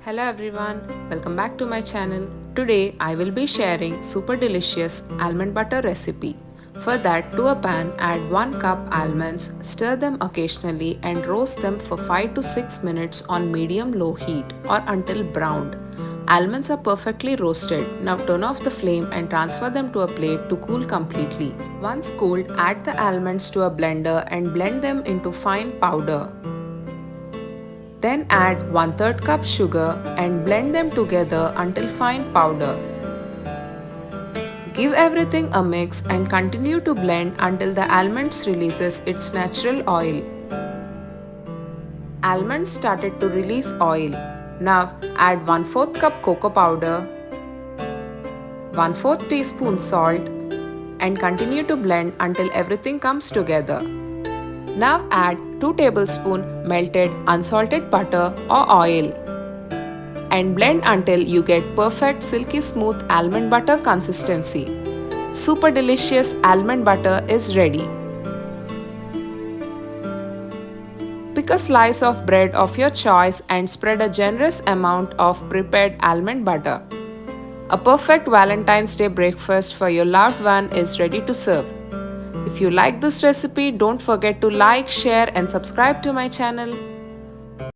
Hello everyone, welcome back to my channel. Today I will be sharing super delicious almond butter recipe. For that, to a pan add 1 cup almonds, stir them occasionally and roast them for 5 to 6 minutes on medium-low heat or until browned. Almonds are perfectly roasted. Now turn off the flame and transfer them to a plate to cool completely. Once cooled, add the almonds to a blender and blend them into fine powder. Then add 1/3 cup sugar and blend them together until fine powder. Give everything a mix and continue to blend until the almonds releases its natural oil. Almonds started to release oil. Now add 1/4 cup cocoa powder, 1/4 teaspoon salt and continue to blend until everything comes together. Now add 2 tablespoons melted unsalted butter or oil and blend until you get perfect silky smooth almond butter consistency. Super delicious almond butter is ready. Pick a slice of bread of your choice and spread a generous amount of prepared almond butter. A perfect Valentine's Day breakfast for your loved one is ready to serve. If you like this recipe, don't forget to like, share and subscribe to my channel.